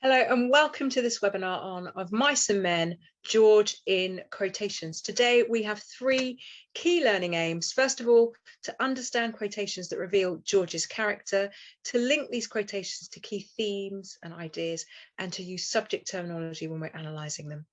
Hello and welcome to this webinar on Of Mice and Men, George in quotations. Today we have three key learning aims. First of all, to understand quotations that reveal George's character, to link these quotations to key themes and ideas, and to use subject terminology when we're analysing them.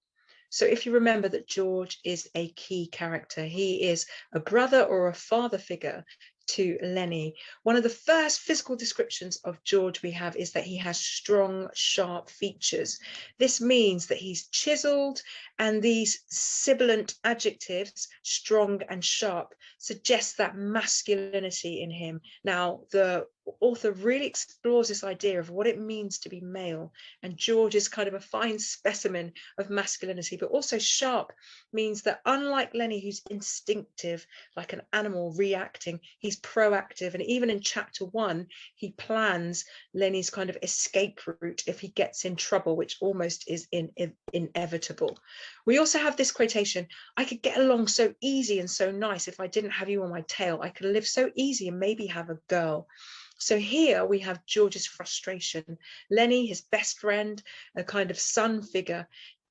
So if you remember that George is a key character, he is a brother or a father figure to Lennie. One of the first physical descriptions of George we have is that he has strong, sharp features. This means that he's chiseled, and these sibilant adjectives, strong and sharp, suggest that masculinity in him. Now, the author really explores this idea of what it means to be male, and George is kind of a fine specimen of masculinity, but also sharp means that unlike Lennie, who's instinctive, like an animal reacting, he's proactive. And even in chapter 1, he plans Lennie's kind of escape route if he gets in trouble, which almost is inevitable. We also have this quotation: I could get along so easy and so nice if I didn't have you on my tail. I could live so easy and maybe have a girl. So here we have George's frustration. Lennie, his best friend, a kind of son figure,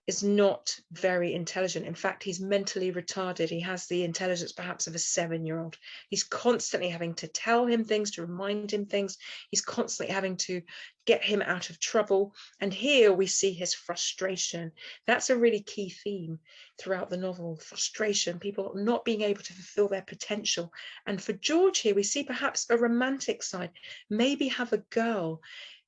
is not very intelligent. In fact, he's mentally retarded. He has the intelligence perhaps of a 7-year-old. He's constantly having to tell him things, to remind him things. He's constantly having to get him out of trouble. And here we see his frustration. That's a really key theme throughout the novel: frustration, people not being able to fulfill their potential. And for George here, we see perhaps a romantic side, maybe have a girl.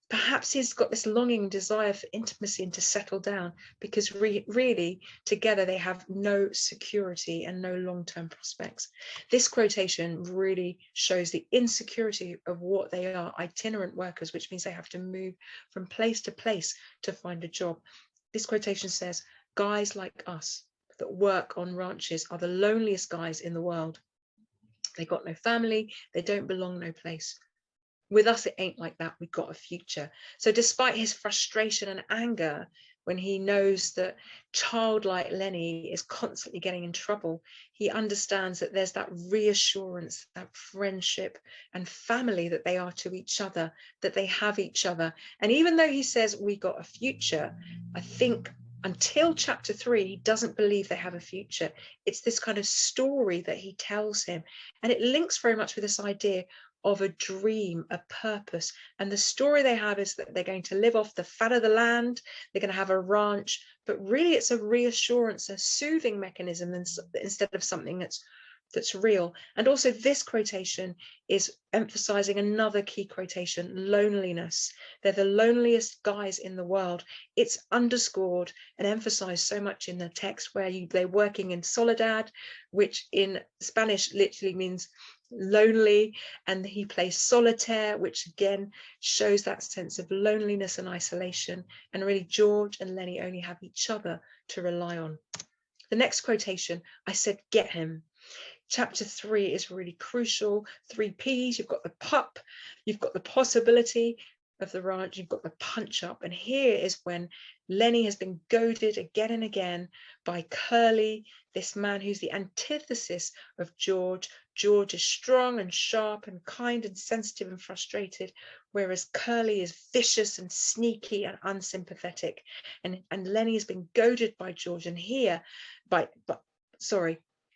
Perhaps he's got this longing desire for intimacy and to settle down, because really together they have no security and no long-term prospects. This quotation really shows the insecurity of what they are: itinerant workers, which means they have to move from place to place to find a job. This quotation says, guys like us that work on ranches are the loneliest guys in the world. They got no family, they don't belong no place. With us, it ain't like that. We've got a future. So despite his frustration and anger, when he knows that childlike Lennie is constantly getting in trouble, he understands that there's that reassurance, that friendship and family that they are to each other, that they have each other. And even though he says we got a future, I think until chapter 3, he doesn't believe they have a future. It's this kind of story that he tells him. And it links very much with this idea of a dream, a purpose. And the story they have is that they're going to live off the fat of the land, they're going to have a ranch, but really it's a reassurance, a soothing mechanism instead of something that's real. And also this quotation is emphasizing another key quotation: loneliness. They're the loneliest guys in the world. It's underscored and emphasized so much in the text, where they're working in soledad, which in Spanish literally means lonely, and he plays solitaire, which again shows that sense of loneliness and isolation. And really George and Lennie only have each other to rely on. The next quotation, I said get him. Chapter 3 is really crucial. 3 P's: you've got the pup, you've got the possibility of the ranch, you've got the punch up. And here is when Lennie has been goaded again and again by Curly, this man who's the antithesis of George. George is strong and sharp and kind and sensitive and frustrated, whereas Curly is vicious and sneaky and unsympathetic. And Lennie has been goaded by George, and here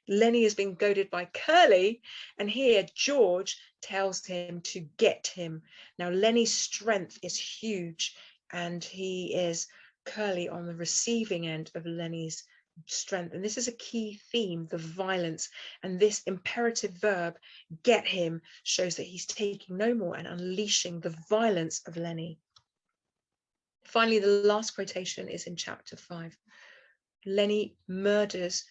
Lennie has been goaded by Curly, and here George tells him to get him. Now Lennie's strength is huge, and he is Curly on the receiving end of Lennie's strength. And this is a key theme: the violence. And this imperative verb, get him, shows that he's taking no more and unleashing the violence of Lennie. Finally, the last quotation is in chapter 5. Lennie murders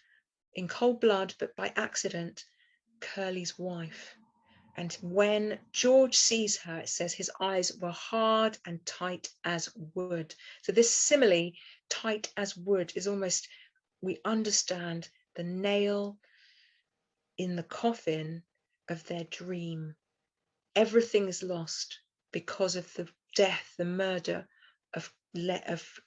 in cold blood, but by accident, Curly's wife. And when George sees her, it says his eyes were hard and tight as wood. So this simile, tight as wood, is almost, we understand the nail in the coffin of their dream. Everything is lost because of the death, the murder of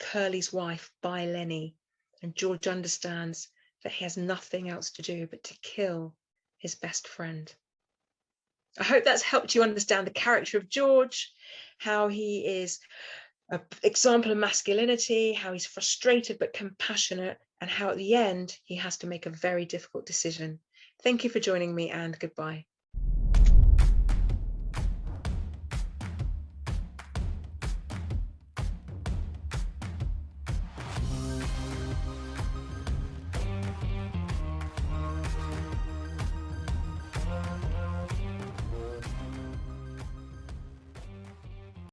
Curly's wife by Lennie. And George understands that he has nothing else to do but to kill his best friend. I hope that's helped you understand the character of George, how he is an example of masculinity, how he's frustrated but compassionate, and how at the end he has to make a very difficult decision. Thank you for joining me, and goodbye.